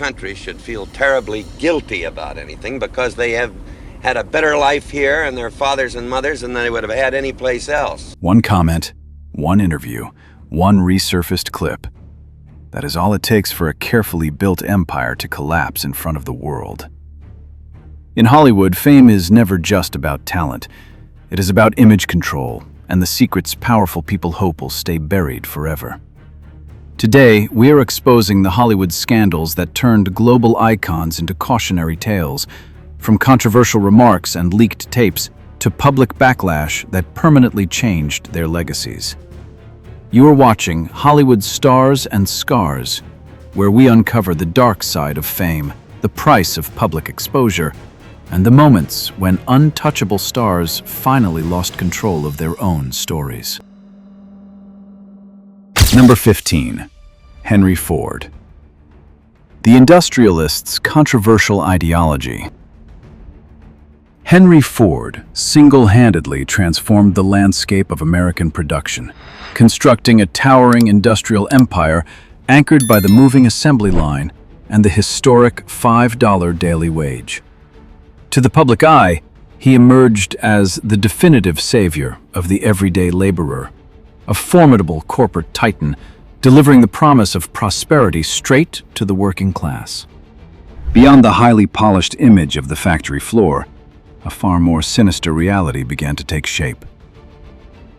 country should feel terribly guilty about anything because they have had a better life here and their fathers and mothers than they would have had anyplace else. One comment, one interview, one resurfaced clip. That is all it takes for a carefully built empire to collapse in front of the world. In Hollywood, fame is never just about talent. It is about image control and the secrets powerful people hope will stay buried forever. Today, we are exposing the Hollywood scandals that turned global icons into cautionary tales, from controversial remarks and leaked tapes to public backlash that permanently changed their legacies. You are watching Hollywood Stars and Scars, where we uncover the dark side of fame, the price of public exposure, and the moments when untouchable stars finally lost control of their own stories. Number 15. Henry Ford. The Industrialist's controversial ideology. Henry Ford single-handedly transformed the landscape of American production, constructing a towering industrial empire anchored by the moving assembly line and the historic $5 daily wage. To the public eye, he emerged as the definitive savior of the everyday laborer, a formidable corporate titan delivering the promise of prosperity straight to the working class. Beyond the highly polished image of the factory floor, a far more sinister reality began to take shape.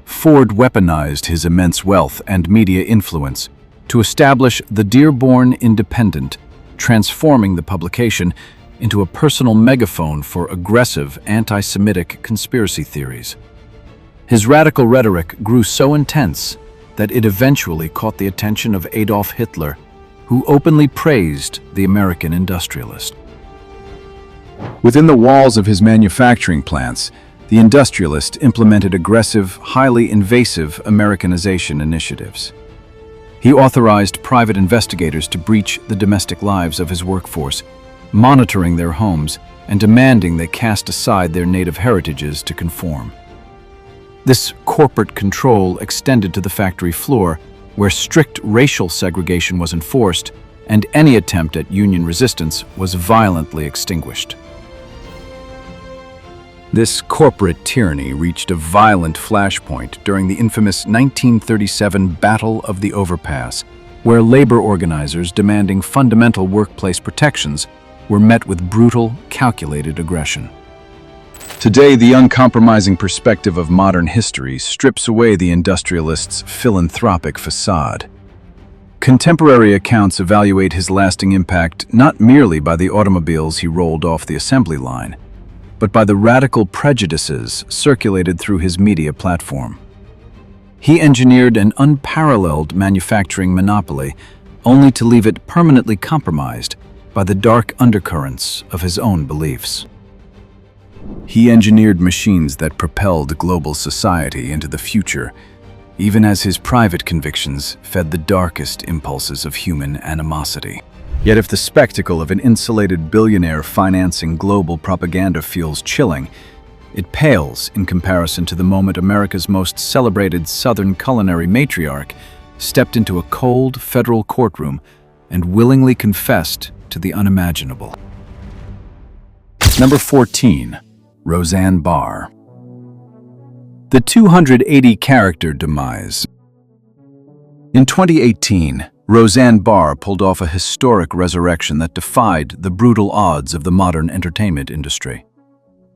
Ford weaponized his immense wealth and media influence to establish the Dearborn Independent, transforming the publication into a personal megaphone for aggressive anti-Semitic conspiracy theories. His radical rhetoric grew so intense that it eventually caught the attention of Adolf Hitler, who openly praised the American industrialist. Within the walls of his manufacturing plants, the Industrialist implemented aggressive, highly invasive Americanization initiatives. He authorized private investigators to breach the domestic lives of his workforce, monitoring their homes and demanding they cast aside their native heritages to conform. This corporate control extended to the factory floor, where strict racial segregation was enforced and any attempt at union resistance was violently extinguished. This corporate tyranny reached a violent flashpoint during the infamous 1937 Battle of the Overpass, where labor organizers demanding fundamental workplace protections were met with brutal, calculated aggression. Today, the uncompromising perspective of modern history strips away the industrialist's philanthropic facade. Contemporary accounts evaluate his lasting impact not merely by the automobiles he rolled off the assembly line, but by the radical prejudices circulated through his media platform. He engineered an unparalleled manufacturing monopoly, only to leave it permanently compromised by the dark undercurrents of his own beliefs. He engineered machines that propelled global society into the future, even as his private convictions fed the darkest impulses of human animosity. Yet if the spectacle of an insulated billionaire financing global propaganda feels chilling, it pales in comparison to the moment America's most celebrated Southern culinary matriarch stepped into a cold federal courtroom and willingly confessed to the unimaginable. Number 14. Roseanne Barr. The 280-character Demise. In 2018, Roseanne Barr pulled off a historic resurrection that defied the brutal odds of the modern entertainment industry.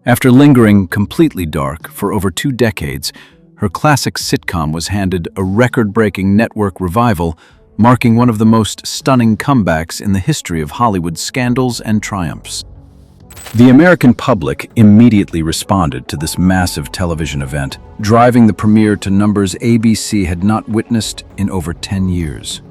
After lingering completely dark for over 2 decades, her classic sitcom was handed a record-breaking network revival, marking one of the most stunning comebacks in the history of Hollywood scandals and triumphs. The American public immediately responded to this massive television event, driving the premiere to numbers ABC had not witnessed in over 10 years.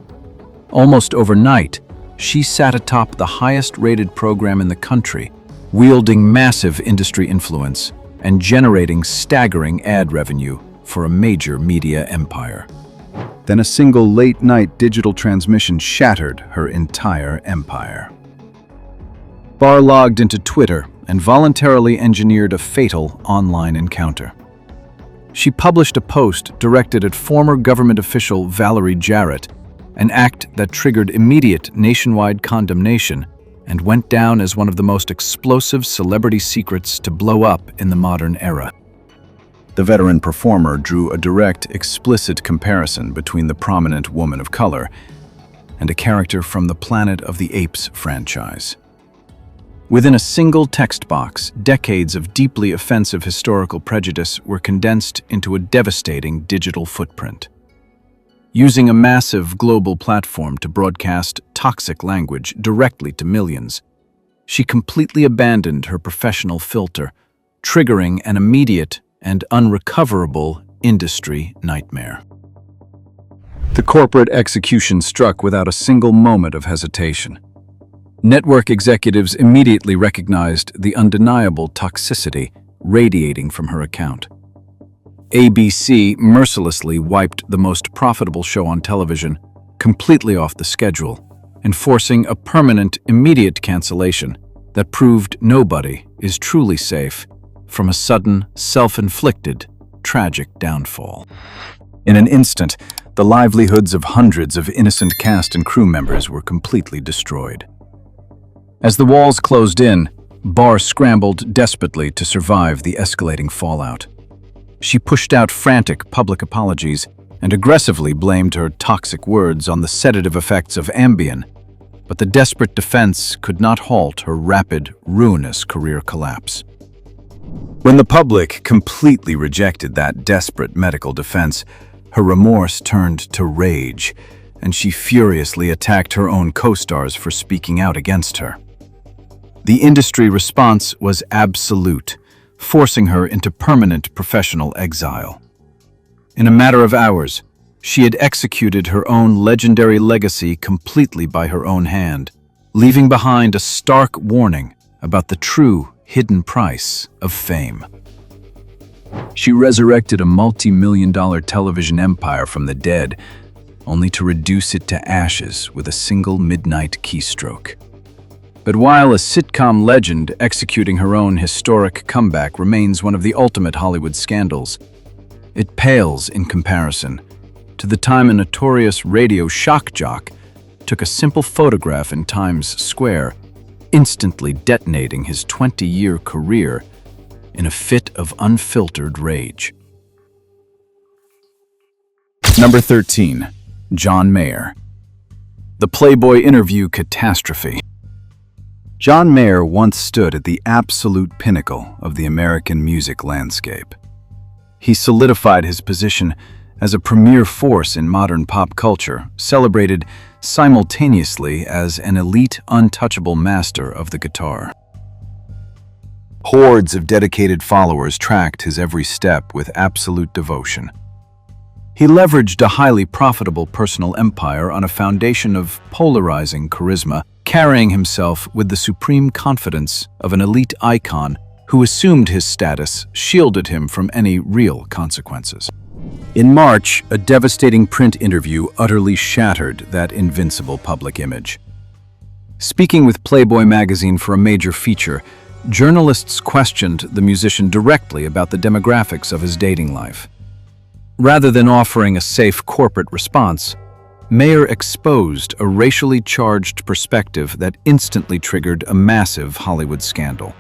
Almost overnight, she sat atop the highest-rated program in the country, wielding massive industry influence and generating staggering ad revenue for a major media empire. Then a single late-night digital transmission shattered her entire empire. Barr logged into Twitter and voluntarily engineered a fatal online encounter. She published a post directed at former government official Valerie Jarrett, an act that triggered immediate nationwide condemnation and went down as one of the most explosive celebrity secrets to blow up in the modern era. The veteran performer drew a direct, explicit comparison between the prominent woman of color and a character from the Planet of the Apes franchise. Within a single text box, decades of deeply offensive historical prejudice were condensed into a devastating digital footprint. Using a massive global platform to broadcast toxic language directly to millions, she completely abandoned her professional filter, triggering an immediate and unrecoverable industry nightmare. The corporate execution struck without a single moment of hesitation. Network executives immediately recognized the undeniable toxicity radiating from her account. ABC mercilessly wiped the most profitable show on television completely off the schedule, enforcing a permanent, immediate cancellation that proved nobody is truly safe from a sudden, self-inflicted, tragic downfall. In an instant, the livelihoods of hundreds of innocent cast and crew members were completely destroyed. As the walls closed in, Barr scrambled desperately to survive the escalating fallout. She pushed out frantic public apologies and aggressively blamed her toxic words on the sedative effects of Ambien, but the desperate defense could not halt her rapid, ruinous career collapse. When the public completely rejected that desperate medical defense, her remorse turned to rage, and she furiously attacked her own co-stars for speaking out against her. The industry response was absolute, forcing her into permanent professional exile. In a matter of hours, she had executed her own legendary legacy completely by her own hand, leaving behind a stark warning about the true hidden price of fame. She resurrected a multi-million-dollar television empire from the dead, only to reduce it to ashes with a single midnight keystroke. But while a sitcom legend, executing her own historic comeback remains one of the ultimate Hollywood scandals, it pales in comparison to the time a notorious radio shock jock took a simple photograph in Times Square, instantly detonating his 20-year career in a fit of unfiltered rage. Number 13. John Mayer. The Playboy interview catastrophe. John Mayer once stood at the absolute pinnacle of the American music landscape. He solidified his position as a premier force in modern pop culture, celebrated simultaneously as an elite, untouchable master of the guitar. Hordes of dedicated followers tracked his every step with absolute devotion. He leveraged a highly profitable personal empire on a foundation of polarizing charisma, carrying himself with the supreme confidence of an elite icon who assumed his status shielded him from any real consequences. In March, a devastating print interview utterly shattered that invincible public image. Speaking with Playboy magazine for a major feature, journalists questioned the musician directly about the demographics of his dating life. Rather than offering a safe corporate response, Mayer exposed a racially charged perspective that instantly triggered a massive Hollywood scandal.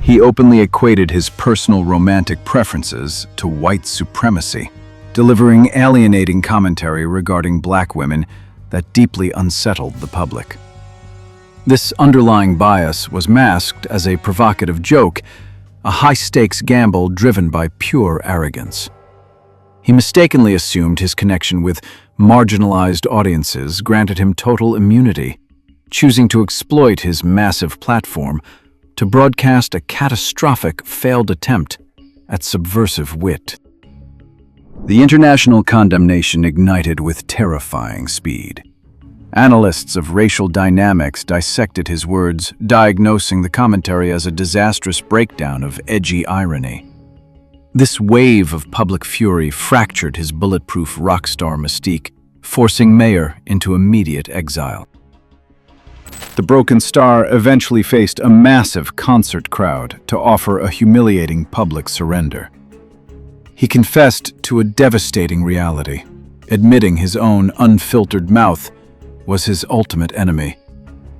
He openly equated his personal romantic preferences to white supremacy, delivering alienating commentary regarding black women that deeply unsettled the public. This underlying bias was masked as a provocative joke, a high-stakes gamble driven by pure arrogance. He mistakenly assumed his connection with marginalized audiences granted him total immunity, choosing to exploit his massive platform to broadcast a catastrophic failed attempt at subversive wit. The international condemnation ignited with terrifying speed. Analysts of racial dynamics dissected his words, diagnosing the commentary as a disastrous breakdown of edgy irony. This wave of public fury fractured his bulletproof rock star mystique, forcing Mayer into immediate exile. The broken star eventually faced a massive concert crowd to offer a humiliating public surrender. He confessed to a devastating reality. admitting his own unfiltered mouth was his ultimate enemy,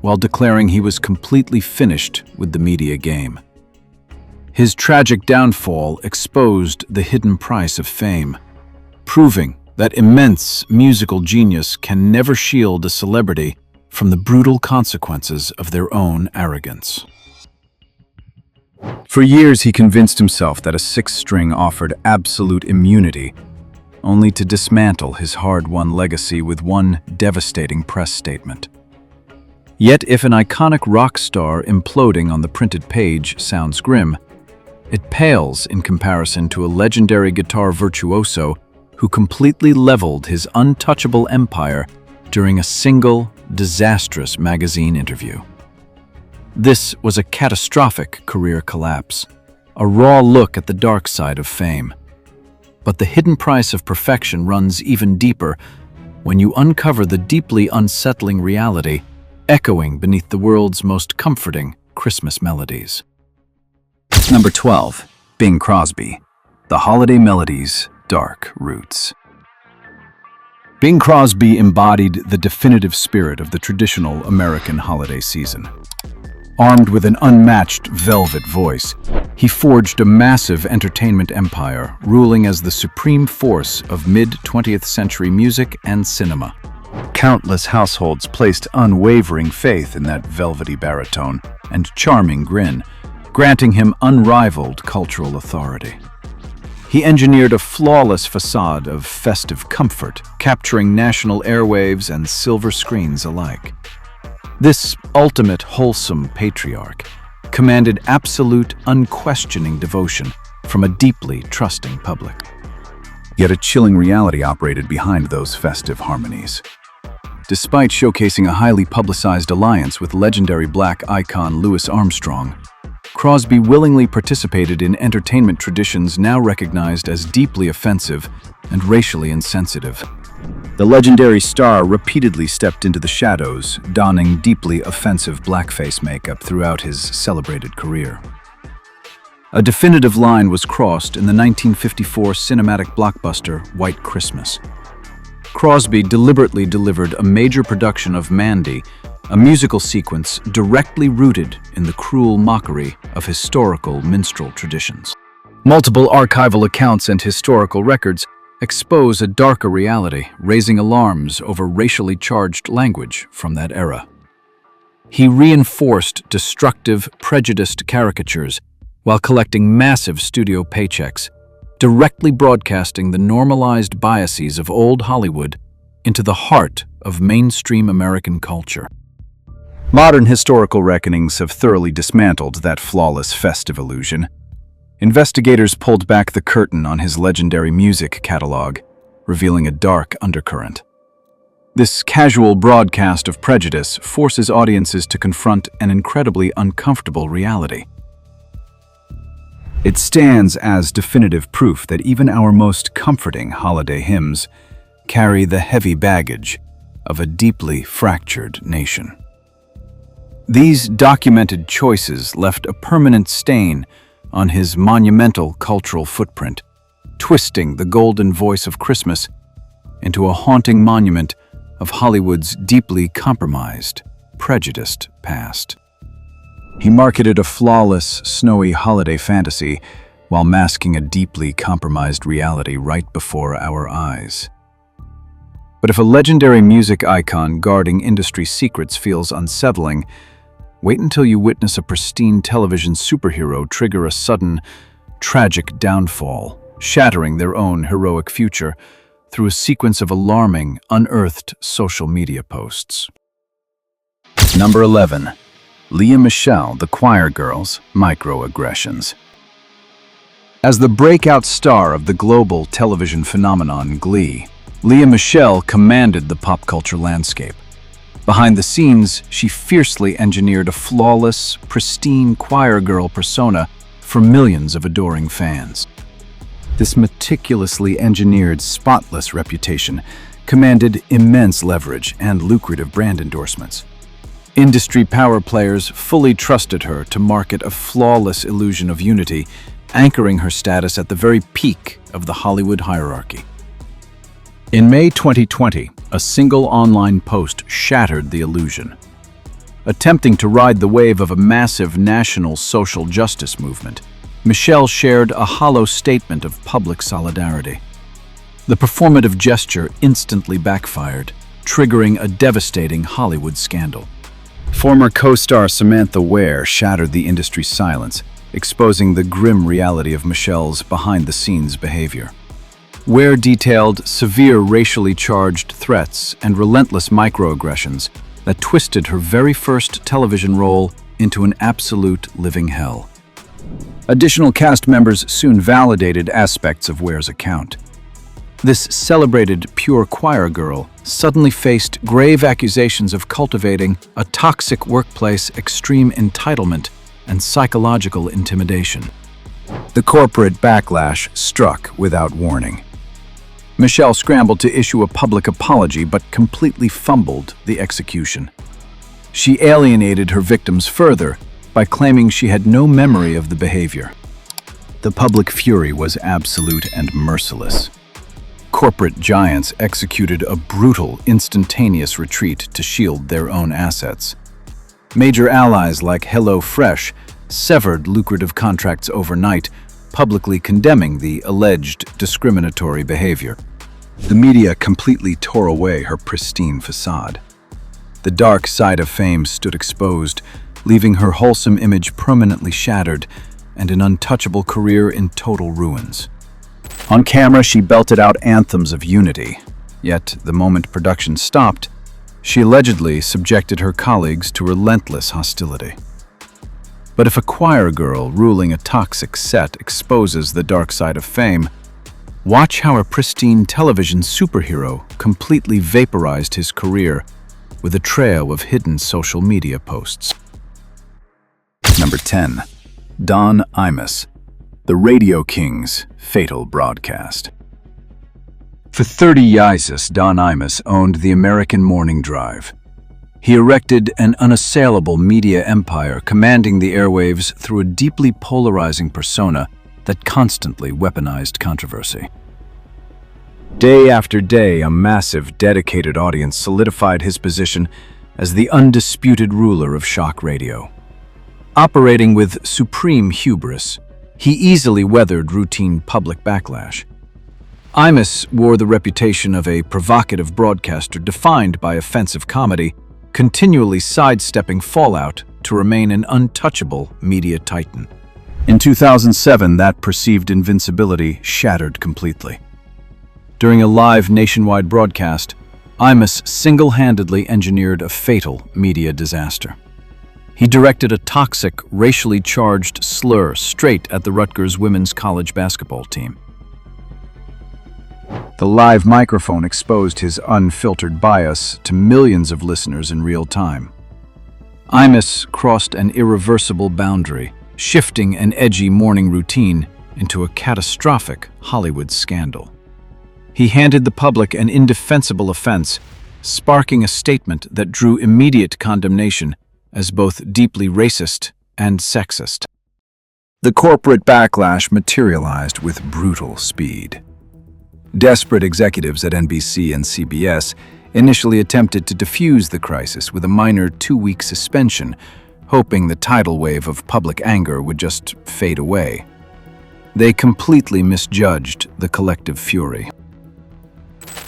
while declaring he was completely finished with the media game. His tragic downfall exposed the hidden price of fame, proving that immense musical genius can never shield a celebrity from the brutal consequences of their own arrogance. For years, he convinced himself that a sixth string offered absolute immunity, only to dismantle his hard-won legacy with one devastating press statement. Yet, if an iconic rock star imploding on the printed page sounds grim, it pales in comparison to a legendary guitar virtuoso who completely leveled his untouchable empire during a single, disastrous magazine interview. This was a catastrophic career collapse, a raw look at the dark side of fame. But the hidden price of perfection runs even deeper when you uncover the deeply unsettling reality echoing beneath the world's most comforting Christmas melodies. Number 12. Bing Crosby, The Holiday Melodies' Dark Roots. Bing Crosby embodied the definitive spirit of the traditional American holiday season. Armed with an unmatched velvet voice, he forged a massive entertainment empire, ruling as the supreme force of mid-20th century music and cinema. Countless households placed unwavering faith in that velvety baritone and charming grin, granting him unrivaled cultural authority. He engineered a flawless facade of festive comfort, capturing national airwaves and silver screens alike. This ultimate wholesome patriarch commanded absolute, unquestioning devotion from a deeply trusting public. Yet a chilling reality operated behind those festive harmonies. Despite showcasing a highly publicized alliance with legendary black icon Louis Armstrong, Crosby willingly participated in entertainment traditions now recognized as deeply offensive and racially insensitive. The legendary star repeatedly stepped into the shadows, donning deeply offensive blackface makeup throughout his celebrated career. A definitive line was crossed in the 1954 cinematic blockbuster White Christmas. Crosby deliberately delivered a major production of Mandy, a musical sequence directly rooted in the cruel mockery of historical minstrel traditions. Multiple archival accounts and historical records expose a darker reality, raising alarms over racially charged language from that era. He reinforced destructive, prejudiced caricatures while collecting massive studio paychecks, directly broadcasting the normalized biases of old Hollywood into the heart of mainstream American culture. Modern historical reckonings have thoroughly dismantled that flawless festive illusion. Investigators pulled back the curtain on his legendary music catalog, revealing a dark undercurrent. This casual broadcast of prejudice forces audiences to confront an incredibly uncomfortable reality. It stands as definitive proof that even our most comforting holiday hymns carry the heavy baggage of a deeply fractured nation. These documented choices left a permanent stain on his monumental cultural footprint, twisting the golden voice of Christmas into a haunting monument of Hollywood's deeply compromised, prejudiced past. He marketed a flawless, snowy holiday fantasy while masking a deeply compromised reality right before our eyes. But if a legendary music icon guarding industry secrets feels unsettling, wait until you witness a pristine television superhero trigger a sudden, tragic downfall, shattering their own heroic future through a sequence of alarming, unearthed social media posts. Number 11. Michele, the Choir Girls, Microaggressions. As the breakout star of the global television phenomenon Glee, Michele commanded the pop culture landscape. Behind the scenes, she fiercely engineered a flawless, pristine choir girl persona for millions of adoring fans. This meticulously engineered, spotless reputation commanded immense leverage and lucrative brand endorsements. Industry power players fully trusted her to market a flawless illusion of unity, anchoring her status at the very peak of the Hollywood hierarchy. In May 2020, a single online post shattered the illusion. Attempting to ride the wave of a massive national social justice movement, Michele shared a hollow statement of public solidarity. The performative gesture instantly backfired, triggering a devastating Hollywood scandal. Former co-star Samantha Ware shattered the industry's silence, exposing the grim reality of Michele's behind-the-scenes behavior. Ware detailed severe racially charged threats and relentless microaggressions that twisted her very first television role into an absolute living hell. Additional cast members soon validated aspects of Ware's account. This celebrated pure choir girl suddenly faced grave accusations of cultivating a toxic workplace, extreme entitlement, and psychological intimidation. The corporate backlash struck without warning. Michele scrambled to issue a public apology but completely fumbled the execution. She alienated her victims further by claiming she had no memory of the behavior. The public fury was absolute and merciless. Corporate giants executed a brutal, instantaneous retreat to shield their own assets. Major allies like HelloFresh severed lucrative contracts overnight, publicly condemning the alleged discriminatory behavior. The media completely tore away her pristine facade. The dark side of fame stood exposed, leaving her wholesome image permanently shattered and an untouchable career in total ruins. On camera, she belted out anthems of unity, yet the moment production stopped, she allegedly subjected her colleagues to relentless hostility. But if a choir girl ruling a toxic set exposes the dark side of fame, watch how a pristine television superhero completely vaporized his career with a trail of hidden social media posts. Number 10. Don Imus, the Radio King's fatal broadcast. For 30 years, Don Imus owned the American Morning Drive. He erected an unassailable media empire, commanding the airwaves through a deeply polarizing persona that constantly weaponized controversy. Day after day, a massive, dedicated audience solidified his position as the undisputed ruler of shock radio. Operating with supreme hubris, he easily weathered routine public backlash. Imus wore the reputation of a provocative broadcaster defined by offensive comedy, continually sidestepping fallout to remain an untouchable media titan. In 2007, that perceived invincibility shattered completely. During a live nationwide broadcast, Imus single-handedly engineered a fatal media disaster. He directed a toxic, racially charged slur straight at the Rutgers women's college basketball team. The live microphone exposed his unfiltered bias to millions of listeners in real time. Imus crossed an irreversible boundary, shifting an edgy morning routine into a catastrophic Hollywood scandal. He handed the public an indefensible offense, sparking a statement that drew immediate condemnation as both deeply racist and sexist. The corporate backlash materialized with brutal speed. Desperate executives at NBC and CBS initially attempted to defuse the crisis with a minor 2-week suspension, hoping the tidal wave of public anger would just fade away. They completely misjudged the collective fury.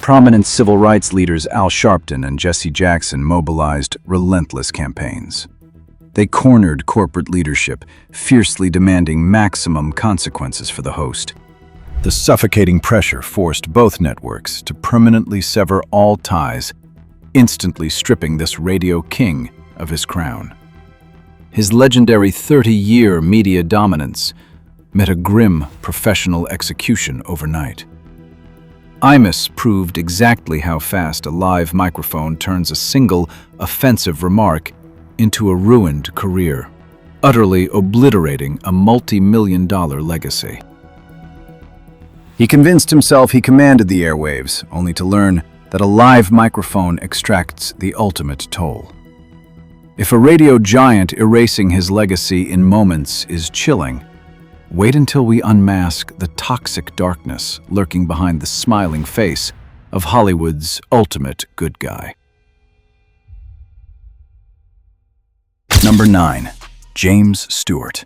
Prominent civil rights leaders Al Sharpton and Jesse Jackson mobilized relentless campaigns. They cornered corporate leadership, fiercely demanding maximum consequences for the host. The suffocating pressure forced both networks to permanently sever all ties, instantly stripping this radio king of his crown. His legendary 30-year media dominance met a grim professional execution overnight. Imus proved exactly how fast a live microphone turns a single offensive remark into a ruined career, utterly obliterating a multi-million-dollar legacy. He convinced himself he commanded the airwaves, only to learn that a live microphone extracts the ultimate toll. If a radio giant erasing his legacy in moments is chilling, wait until we unmask the toxic darkness lurking behind the smiling face of Hollywood's ultimate good guy. Number 9. James Stewart.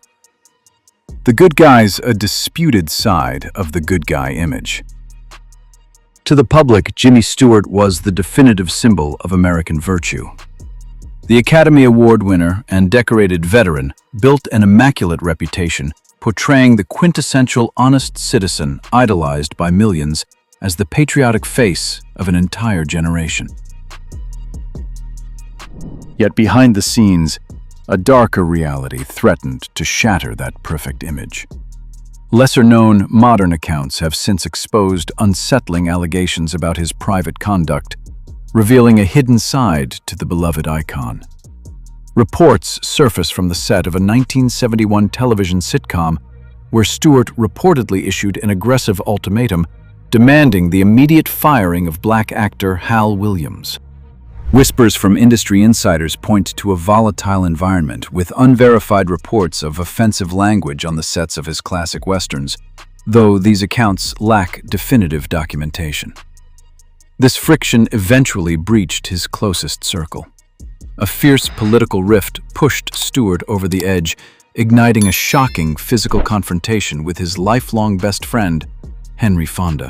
The good guy's a disputed side of the good guy image. To the public, Jimmy Stewart was the definitive symbol of American virtue. The Academy Award winner and decorated veteran built an immaculate reputation, portraying the quintessential honest citizen idolized by millions as the patriotic face of an entire generation. Yet behind the scenes, a darker reality threatened to shatter that perfect image. Lesser-known modern accounts have since exposed unsettling allegations about his private conduct, revealing a hidden side to the beloved icon. Reports surface from the set of a 1971 television sitcom where Stewart reportedly issued an aggressive ultimatum demanding the immediate firing of black actor Hal Williams. Whispers from industry insiders point to a volatile environment with unverified reports of offensive language on the sets of his classic westerns, though these accounts lack definitive documentation. This friction eventually breached his closest circle. A fierce political rift pushed Stewart over the edge, igniting a shocking physical confrontation with his lifelong best friend, Henry Fonda.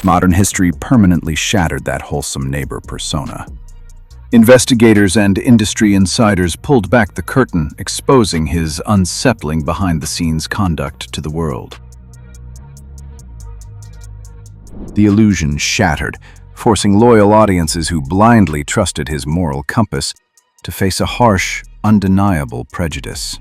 Modern history permanently shattered that wholesome neighbor persona. Investigators and industry insiders pulled back the curtain, exposing his unsettling behind-the-scenes conduct to the world. The illusion shattered, forcing loyal audiences who blindly trusted his moral compass to face a harsh, undeniable prejudice.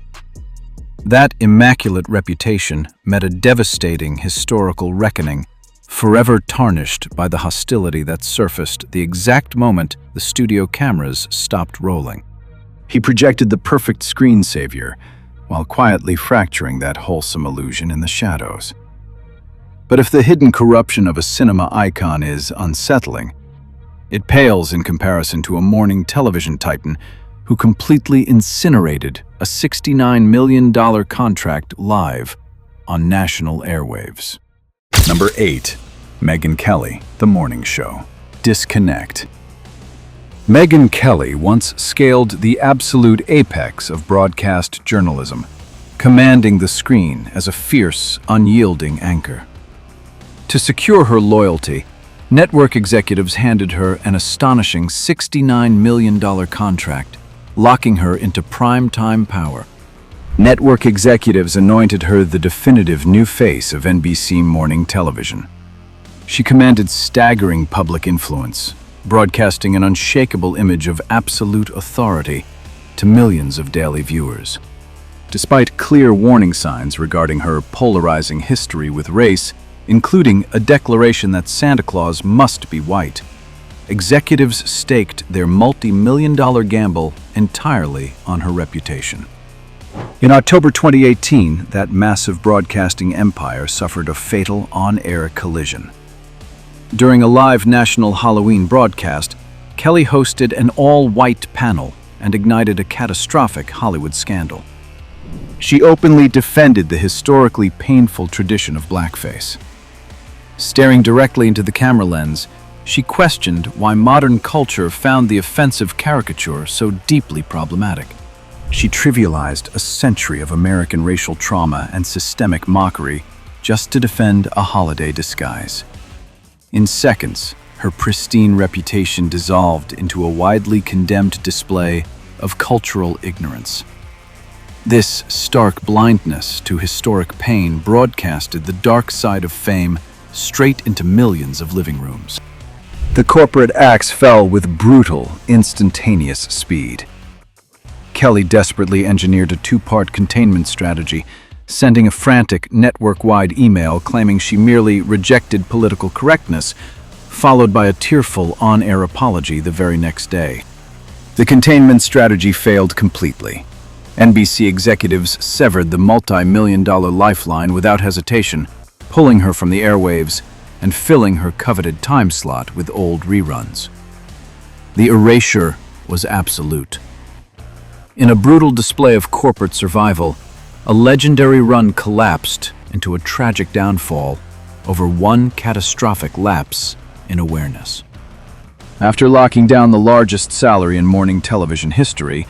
That immaculate reputation met a devastating historical reckoning, forever tarnished by the hostility that surfaced the exact moment the studio cameras stopped rolling. He projected the perfect screen savior, while quietly fracturing that wholesome illusion in the shadows. But if the hidden corruption of a cinema icon is unsettling, it pales in comparison to a morning television titan who completely incinerated a $69 million contract live on national airwaves. Number 8. Megyn Kelly, The Morning Show. Disconnect. Megyn Kelly once scaled the absolute apex of broadcast journalism, commanding the screen as a fierce, unyielding anchor. To secure her loyalty, network executives handed her an astonishing $69 million contract, locking her into prime-time power. Network executives anointed her the definitive new face of NBC morning television. She commanded staggering public influence, broadcasting an unshakable image of absolute authority to millions of daily viewers. Despite clear warning signs regarding her polarizing history with race, including a declaration that Santa Claus must be white, executives staked their multi-million-dollar gamble entirely on her reputation. In October 2018, that massive broadcasting empire suffered a fatal on-air collision. During a live national Halloween broadcast, Kelly hosted an all-white panel and ignited a catastrophic Hollywood scandal. She openly defended the historically painful tradition of blackface. Staring directly into the camera lens, she questioned why modern culture found the offensive caricature so deeply problematic. She trivialized a century of American racial trauma and systemic mockery just to defend a holiday disguise. In seconds, her pristine reputation dissolved into a widely condemned display of cultural ignorance. This stark blindness to historic pain broadcasted the dark side of fame straight into millions of living rooms. The corporate axe fell with brutal, instantaneous speed. Kelly desperately engineered a two-part containment strategy, sending a frantic network-wide email claiming she merely rejected political correctness, followed by a tearful on-air apology the very next day. The containment strategy failed completely. NBC executives severed the multi-million-dollar lifeline without hesitation, pulling her from the airwaves and filling her coveted time slot with old reruns. The erasure was absolute. In a brutal display of corporate survival, a legendary run collapsed into a tragic downfall, over one catastrophic lapse in awareness. After locking down the largest salary in morning television history,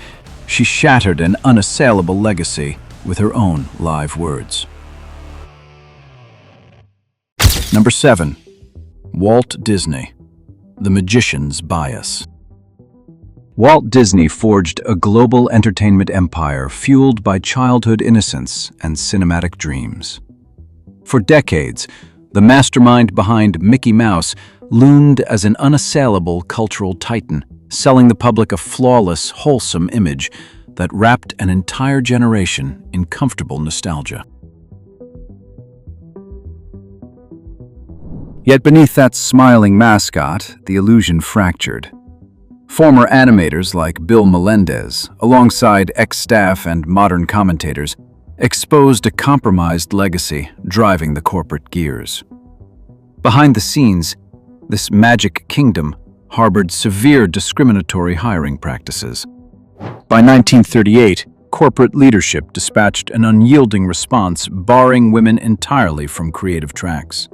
she shattered an unassailable legacy with her own live words. Number 7. Walt Disney, the magician's bias. Walt Disney forged a global entertainment empire fueled by childhood innocence and cinematic dreams. For decades, the mastermind behind Mickey Mouse loomed as an unassailable cultural titan, selling the public a flawless, wholesome image that wrapped an entire generation in comfortable nostalgia. Yet beneath that smiling mascot, the illusion fractured. Former animators like Bill Melendez, alongside ex-staff and modern commentators, exposed a compromised legacy driving the corporate gears. Behind the scenes, this magic kingdom harbored severe discriminatory hiring practices. By 1938, corporate leadership dispatched an unyielding response barring women entirely from creative tracks.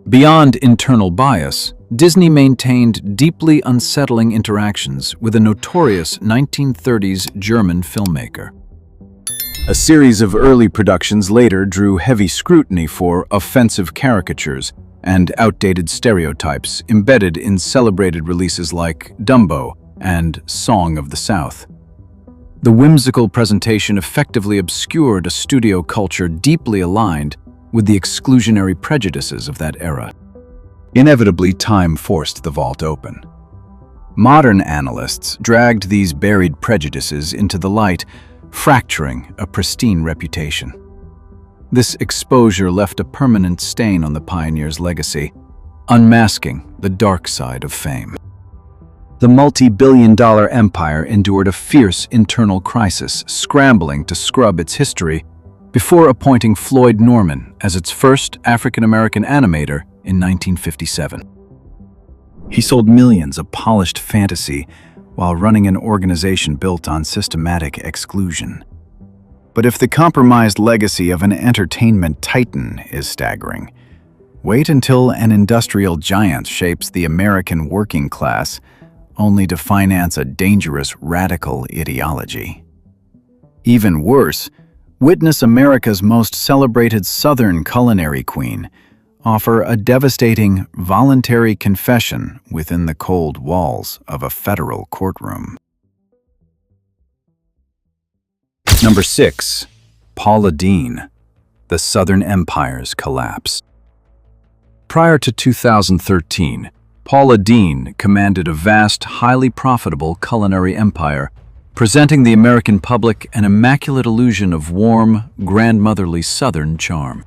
Beyond internal bias, Disney maintained deeply unsettling interactions with a notorious 1930s German filmmaker. A series of early productions later drew heavy scrutiny for offensive caricatures and outdated stereotypes embedded in celebrated releases like Dumbo and Song of the South. The whimsical presentation effectively obscured a studio culture deeply aligned with the exclusionary prejudices of that era. Inevitably, time forced the vault open. Modern analysts dragged these buried prejudices into the light, fracturing a pristine reputation. This exposure left a permanent stain on the pioneer's legacy, unmasking the dark side of fame. The multi-billion-dollar empire endured a fierce internal crisis, scrambling to scrub its history before appointing Floyd Norman as its first African-American animator in 1957. He sold millions of polished fantasy while running an organization built on systematic exclusion. But if the compromised legacy of an entertainment titan is staggering, wait until an industrial giant shapes the American working class only to finance a dangerous radical ideology. Even worse, witness America's most celebrated Southern culinary queen offer a devastating voluntary confession within the cold walls of a federal courtroom. Number 6. Paula Deen, the Southern Empire's collapse. Prior to 2013, Paula Deen commanded a vast, highly profitable culinary empire, presenting the American public an immaculate illusion of warm, grandmotherly Southern charm.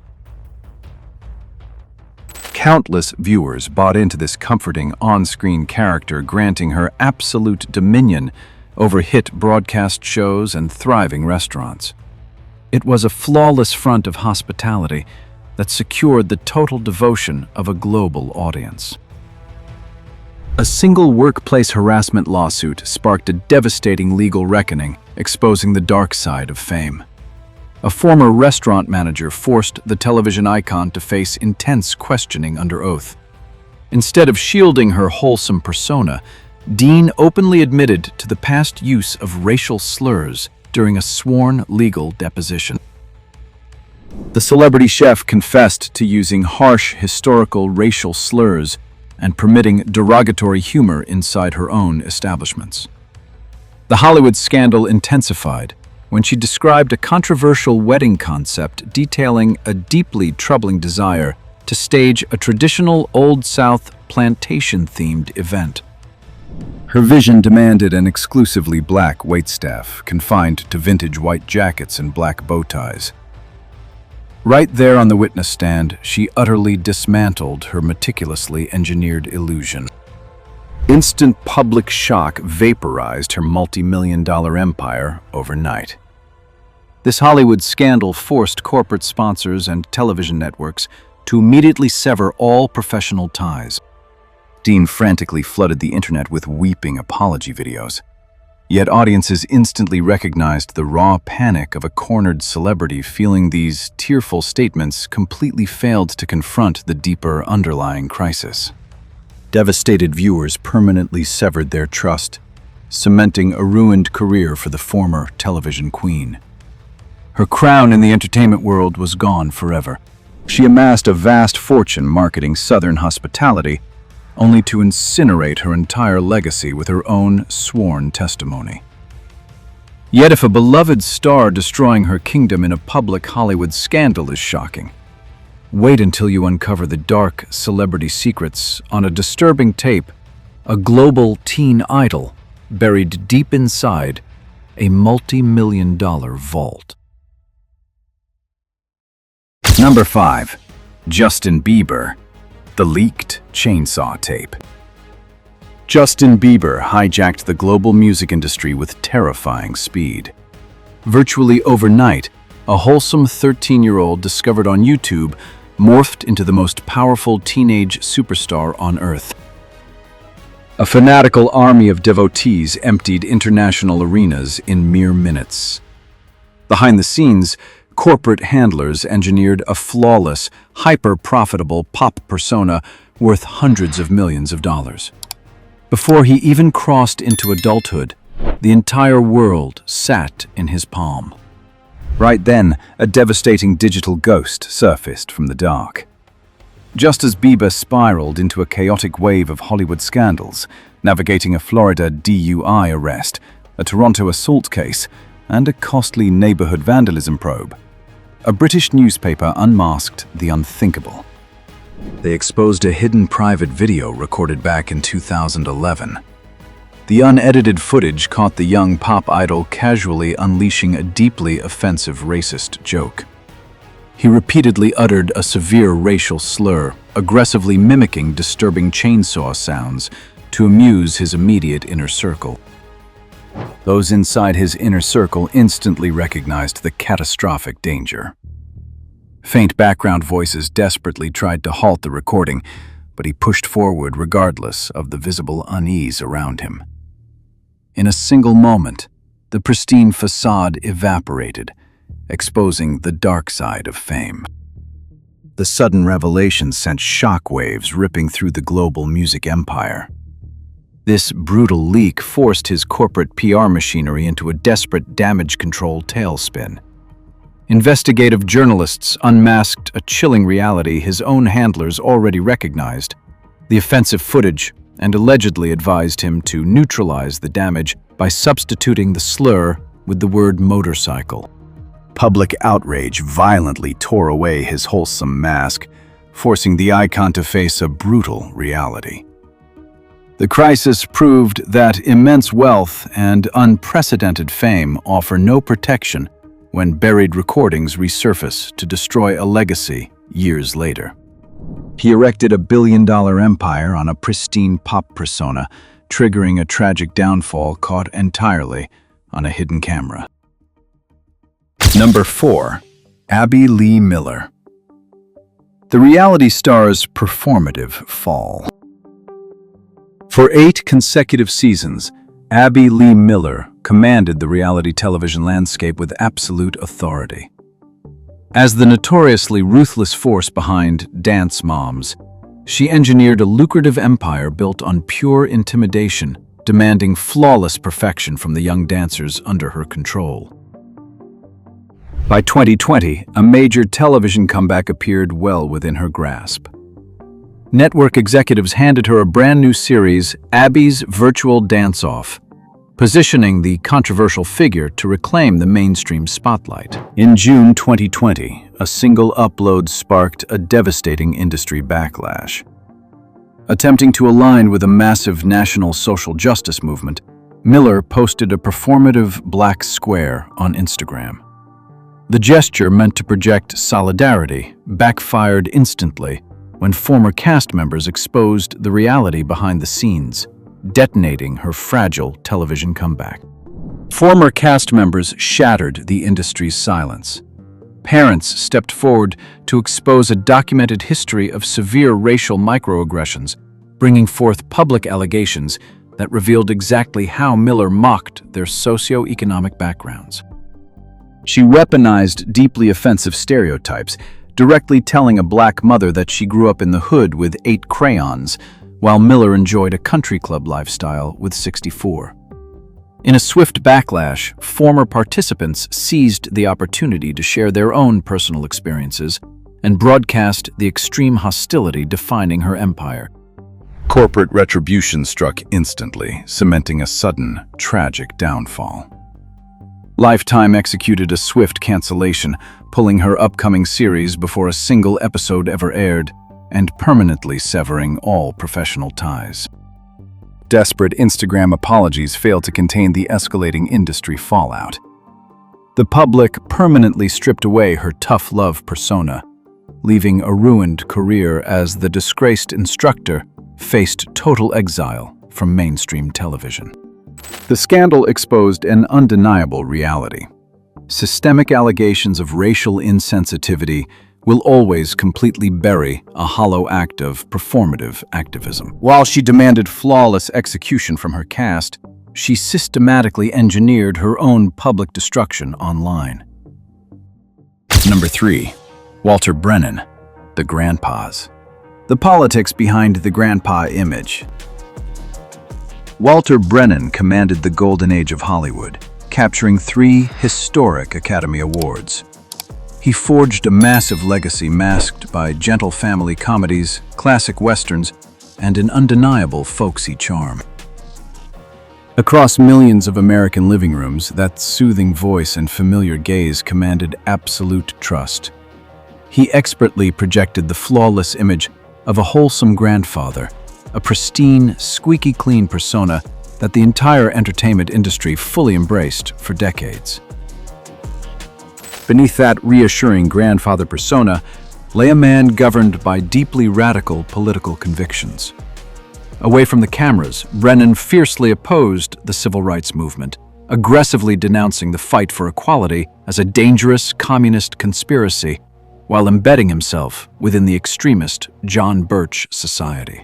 Countless viewers bought into this comforting on-screen character, granting her absolute dominion over hit broadcast shows and thriving restaurants. It was a flawless front of hospitality that secured the total devotion of a global audience. A single workplace harassment lawsuit sparked a devastating legal reckoning, exposing the dark side of fame. A former restaurant manager forced the television icon to face intense questioning under oath. Instead of shielding her wholesome persona, Deen openly admitted to the past use of racial slurs during a sworn legal deposition. The celebrity chef confessed to using harsh historical racial slurs and permitting derogatory humor inside her own establishments. The Hollywood scandal intensified when she described a controversial wedding concept detailing a deeply troubling desire to stage a traditional Old South plantation-themed event. Her vision demanded an exclusively black waitstaff, confined to vintage white jackets and black bow ties. Right there on the witness stand, she utterly dismantled her meticulously engineered illusion. Instant public shock vaporized her multi-million-dollar empire overnight. This Hollywood scandal forced corporate sponsors and television networks to immediately sever all professional ties. Deen frantically flooded the internet with weeping apology videos. Yet audiences instantly recognized the raw panic of a cornered celebrity feeling these tearful statements completely failed to confront the deeper underlying crisis. Devastated viewers permanently severed their trust, cementing a ruined career for the former television queen. Her crown in the entertainment world was gone forever. She amassed a vast fortune marketing Southern hospitality, only to incinerate her entire legacy with her own sworn testimony. Yet if a beloved star destroying her kingdom in a public Hollywood scandal is shocking, wait until you uncover the dark celebrity secrets on a disturbing tape, a global teen idol buried deep inside a multi-million-dollar vault. Number 5. Justin Bieber. The leaked chainsaw tape. Justin Bieber hijacked the global music industry with terrifying speed. Virtually overnight, a wholesome 13-year-old discovered on YouTube morphed into the most powerful teenage superstar on Earth. A fanatical army of devotees emptied international arenas in mere minutes. Behind the scenes, corporate handlers engineered a flawless, hyper-profitable pop persona worth hundreds of millions of dollars. Before he even crossed into adulthood, the entire world sat in his palm. Right then, a devastating digital ghost surfaced from the dark. Just as Bieber spiraled into a chaotic wave of Hollywood scandals, navigating a Florida DUI arrest, a Toronto assault case, and a costly neighborhood vandalism probe, a British newspaper unmasked the unthinkable. They exposed a hidden private video recorded back in 2011. The unedited footage caught the young pop idol casually unleashing a deeply offensive racist joke. He repeatedly uttered a severe racial slur, aggressively mimicking disturbing chainsaw sounds to amuse his immediate inner circle. Those inside his inner circle instantly recognized the catastrophic danger. Faint background voices desperately tried to halt the recording, but he pushed forward regardless of the visible unease around him. In a single moment, the pristine facade evaporated, exposing the dark side of fame. The sudden revelation sent shockwaves ripping through the global music empire. This brutal leak forced his corporate PR machinery into a desperate damage control tailspin. Investigative journalists unmasked a chilling reality his own handlers already recognized: the offensive footage, and allegedly advised him to neutralize the damage by substituting the slur with the word motorcycle. Public outrage violently tore away his wholesome mask, forcing the icon to face a brutal reality. The crisis proved that immense wealth and unprecedented fame offer no protection when buried recordings resurface to destroy a legacy years later. He erected a billion-dollar empire on a pristine pop persona, triggering a tragic downfall caught entirely on a hidden camera. Number 4. Abby Lee Miller. The reality star's performative fall. For 8 consecutive seasons, Abby Lee Miller commanded the reality television landscape with absolute authority. As the notoriously ruthless force behind Dance Moms, she engineered a lucrative empire built on pure intimidation, demanding flawless perfection from the young dancers under her control. By 2020, a major television comeback appeared well within her grasp. Network executives handed her a brand new series, Abby's Virtual Dance-Off, positioning the controversial figure to reclaim the mainstream spotlight. In June 2020, a single upload sparked a devastating industry backlash. Attempting to align with a massive national social justice movement, Miller posted a performative black square on Instagram. The gesture, meant to project solidarity, backfired instantly when former cast members exposed the reality behind the scenes, detonating her fragile television comeback. Former cast members shattered the industry's silence. Parents stepped forward to expose a documented history of severe racial microaggressions, bringing forth public allegations that revealed exactly how Miller mocked their socio-economic backgrounds. She weaponized deeply offensive stereotypes, directly telling a black mother that she grew up in the hood with 8 crayons, while Miller enjoyed a country club lifestyle with 64. In a swift backlash, former participants seized the opportunity to share their own personal experiences and broadcast the extreme hostility defining her empire. Corporate retribution struck instantly, cementing a sudden, tragic downfall. Lifetime executed a swift cancellation, pulling her upcoming series before a single episode ever aired, and permanently severing all professional ties. Desperate Instagram apologies failed to contain the escalating industry fallout. The public permanently stripped away her tough love persona, leaving a ruined career as the disgraced instructor faced total exile from mainstream television. The scandal exposed an undeniable reality. Systemic allegations of racial insensitivity will always completely bury a hollow act of performative activism. While she demanded flawless execution from her cast, she systematically engineered her own public destruction online. Number 3. Walter Brennan, the Grandpas. The politics behind the grandpa image. Walter Brennan commanded the golden age of Hollywood, capturing 3 historic Academy Awards. He forged a massive legacy masked by gentle family comedies, classic westerns, and an undeniable folksy charm. Across millions of American living rooms, that soothing voice and familiar gaze commanded absolute trust. He expertly projected the flawless image of a wholesome grandfather, a pristine, squeaky clean persona that the entire entertainment industry fully embraced for decades. Beneath that reassuring grandfather persona lay a man governed by deeply radical political convictions. Away from the cameras, Brennan fiercely opposed the civil rights movement, aggressively denouncing the fight for equality as a dangerous communist conspiracy, while embedding himself within the extremist John Birch society.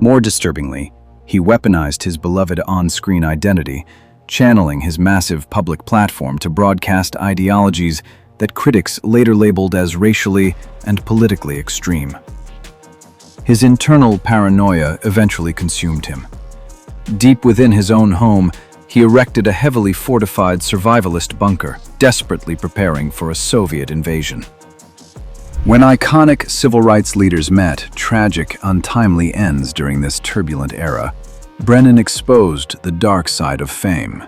More disturbingly, he weaponized his beloved on-screen identity, channeling his massive public platform to broadcast ideologies that critics later labeled as racially and politically extreme. His internal paranoia eventually consumed him. Deep within his own home, he erected a heavily fortified survivalist bunker, desperately preparing for a Soviet invasion. When iconic civil rights leaders met, tragic, untimely ends during this turbulent era, Brennan exposed the dark side of fame.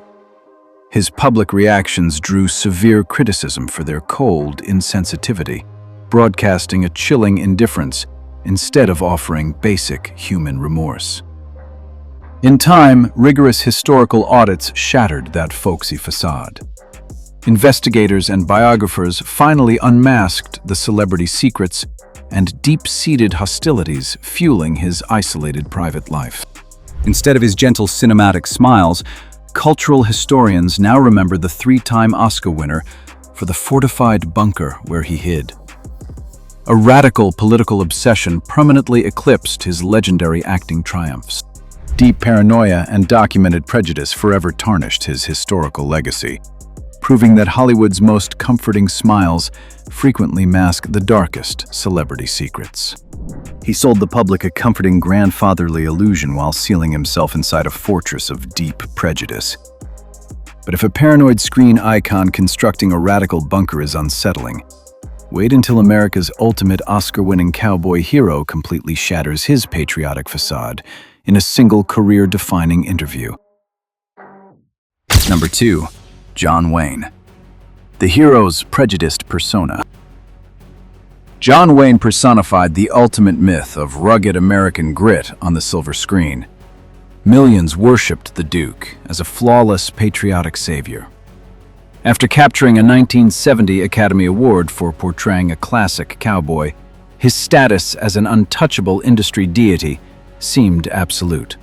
His public reactions drew severe criticism for their cold insensitivity, broadcasting a chilling indifference instead of offering basic human remorse. In time, rigorous historical audits shattered that folksy facade. Investigators and biographers finally unmasked the celebrity's secrets and deep-seated hostilities fueling his isolated private life. Instead of his gentle cinematic smiles, cultural historians now remember the 3-time Oscar winner for the fortified bunker where he hid. A radical political obsession permanently eclipsed his legendary acting triumphs. Deep paranoia and documented prejudice forever tarnished his historical legacy, proving that Hollywood's most comforting smiles frequently mask the darkest celebrity secrets. He sold the public a comforting grandfatherly illusion while sealing himself inside a fortress of deep prejudice. But if a paranoid screen icon constructing a radical bunker is unsettling, wait until America's ultimate Oscar-winning cowboy hero completely shatters his patriotic facade in a single career-defining interview. Number 2. John Wayne, the hero's prejudiced persona. John Wayne personified the ultimate myth of rugged American grit on the silver screen. Millions worshipped the Duke as a flawless patriotic savior. After capturing a 1970 Academy Award for portraying a classic cowboy, his status as an untouchable industry deity seemed absolute.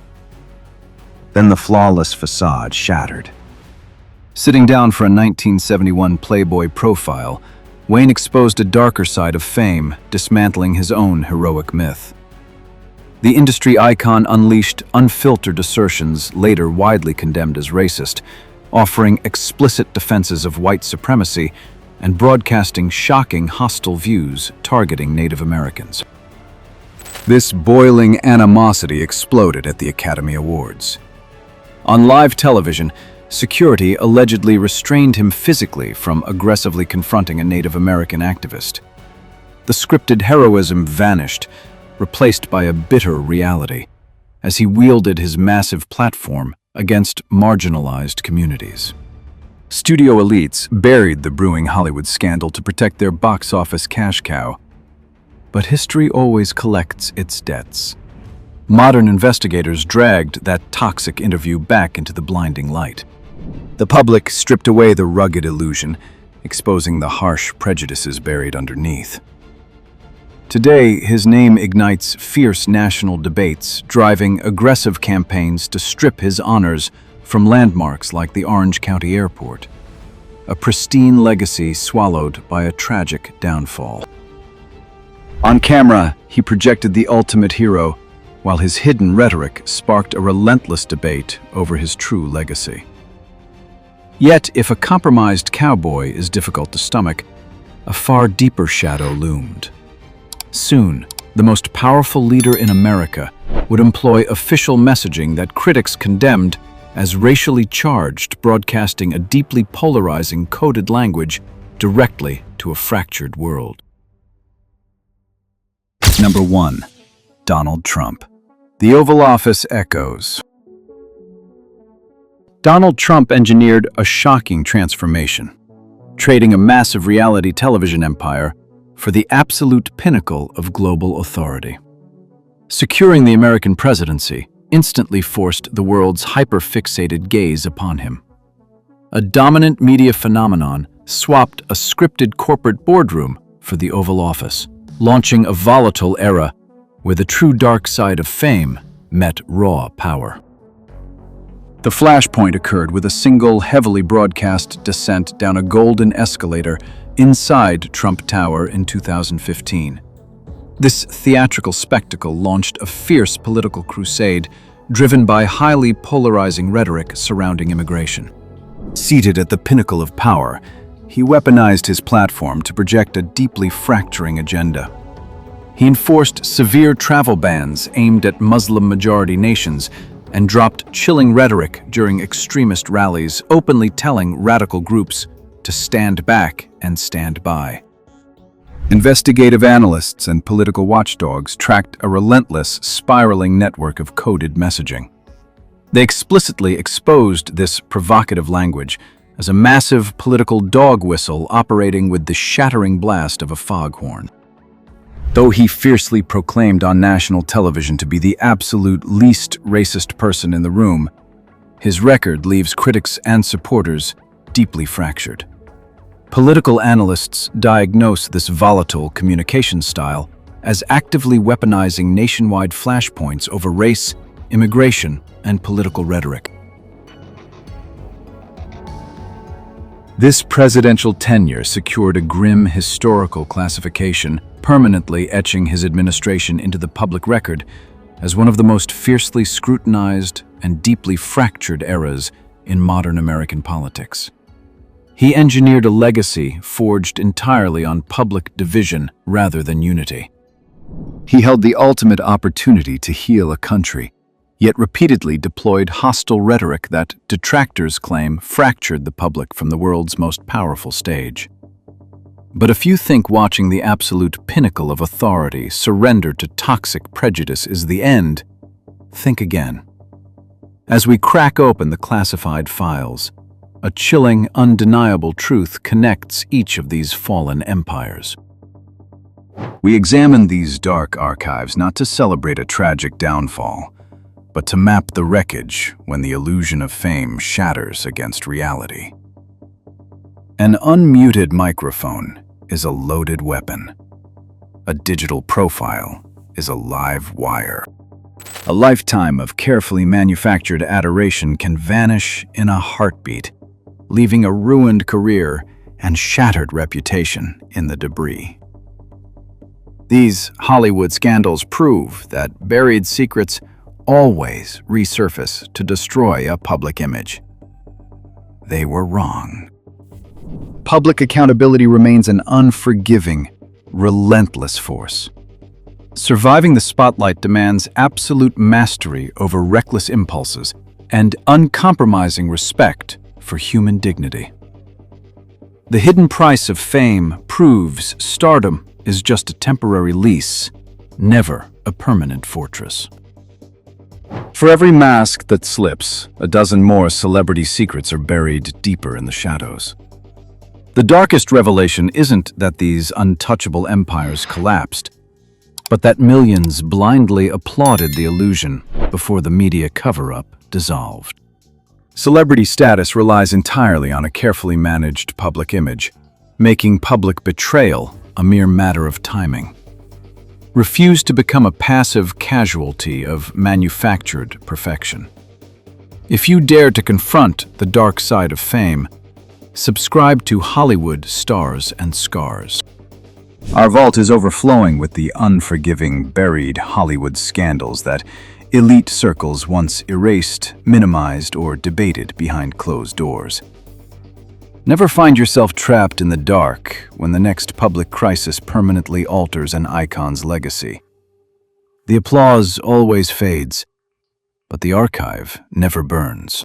Then the flawless facade shattered. Sitting down for a 1971 Playboy profile, Wayne exposed a darker side of fame, dismantling his own heroic myth. The industry icon unleashed unfiltered assertions later widely condemned as racist, offering explicit defenses of white supremacy and broadcasting shocking hostile views targeting Native Americans. This boiling animosity exploded at the Academy Awards. On live television, security allegedly restrained him physically from aggressively confronting a Native American activist. The scripted heroism vanished, replaced by a bitter reality, as he wielded his massive platform against marginalized communities. Studio elites buried the brewing Hollywood scandal to protect their box office cash cow. But history always collects its debts. Modern investigators dragged that toxic interview back into the blinding light. The public stripped away the rugged illusion, exposing the harsh prejudices buried underneath. Today, his name ignites fierce national debates, driving aggressive campaigns to strip his honors from landmarks like the Orange County Airport. A pristine legacy swallowed by a tragic downfall. On camera, he projected the ultimate hero, while his hidden rhetoric sparked a relentless debate over his true legacy. Yet, if a compromised cowboy is difficult to stomach, a far deeper shadow loomed. Soon, the most powerful leader in America would employ official messaging that critics condemned as racially charged, broadcasting a deeply polarizing coded language directly to a fractured world. Number 1. Donald Trump. The Oval Office echoes. Donald Trump engineered a shocking transformation, trading a massive reality television empire for the absolute pinnacle of global authority. Securing the American presidency instantly forced the world's hyper-fixated gaze upon him. A dominant media phenomenon swapped a scripted corporate boardroom for the Oval Office, launching a volatile era where the true dark side of fame met raw power. The flashpoint occurred with a single heavily broadcast descent down a golden escalator inside Trump Tower in 2015. This theatrical spectacle launched a fierce political crusade driven by highly polarizing rhetoric surrounding immigration. Seated at the pinnacle of power, he weaponized his platform to project a deeply fracturing agenda. He enforced severe travel bans aimed at Muslim-majority nations and dropped chilling rhetoric during extremist rallies, openly telling radical groups to stand back and stand by. Investigative analysts and political watchdogs tracked a relentless, spiraling network of coded messaging. They explicitly exposed this provocative language as a massive political dog whistle operating with the shattering blast of a foghorn. Though he fiercely proclaimed on national television to be the absolute least racist person in the room, his record leaves critics and supporters deeply fractured. Political analysts diagnose this volatile communication style as actively weaponizing nationwide flashpoints over race, immigration, and political rhetoric. This presidential tenure secured a grim historical classification, permanently etching his administration into the public record as one of the most fiercely scrutinized and deeply fractured eras in modern American politics. He engineered a legacy forged entirely on public division rather than unity. He held the ultimate opportunity to heal a country, yet repeatedly deployed hostile rhetoric that, detractors claim, fractured the public from the world's most powerful stage. But if you think watching the absolute pinnacle of authority surrender to toxic prejudice is the end, think again. As we crack open the classified files, a chilling, undeniable truth connects each of these fallen empires. We examine these dark archives not to celebrate a tragic downfall, but to map the wreckage when the illusion of fame shatters against reality. An unmuted microphone is a loaded weapon. A digital profile is a live wire. A lifetime of carefully manufactured adoration can vanish in a heartbeat, leaving a ruined career and shattered reputation in the debris. These Hollywood scandals prove that buried secrets always resurface to destroy a public image. They were wrong. Public accountability remains an unforgiving, relentless force. Surviving the spotlight demands absolute mastery over reckless impulses and uncompromising respect for human dignity. The hidden price of fame proves stardom is just a temporary lease, never a permanent fortress. For every mask that slips, a dozen more celebrity secrets are buried deeper in the shadows. The darkest revelation isn't that these untouchable empires collapsed, but that millions blindly applauded the illusion before the media cover-up dissolved. Celebrity status relies entirely on a carefully managed public image, making public betrayal a mere matter of timing. Refuse to become a passive casualty of manufactured perfection. If you dare to confront the dark side of fame, subscribe to Hollywood Stars and Scars. Our vault is overflowing with the unforgiving, buried Hollywood scandals that elite circles once erased, minimized, or debated behind closed doors. Never find yourself trapped in the dark when the next public crisis permanently alters an icon's legacy. The applause always fades, but the archive never burns.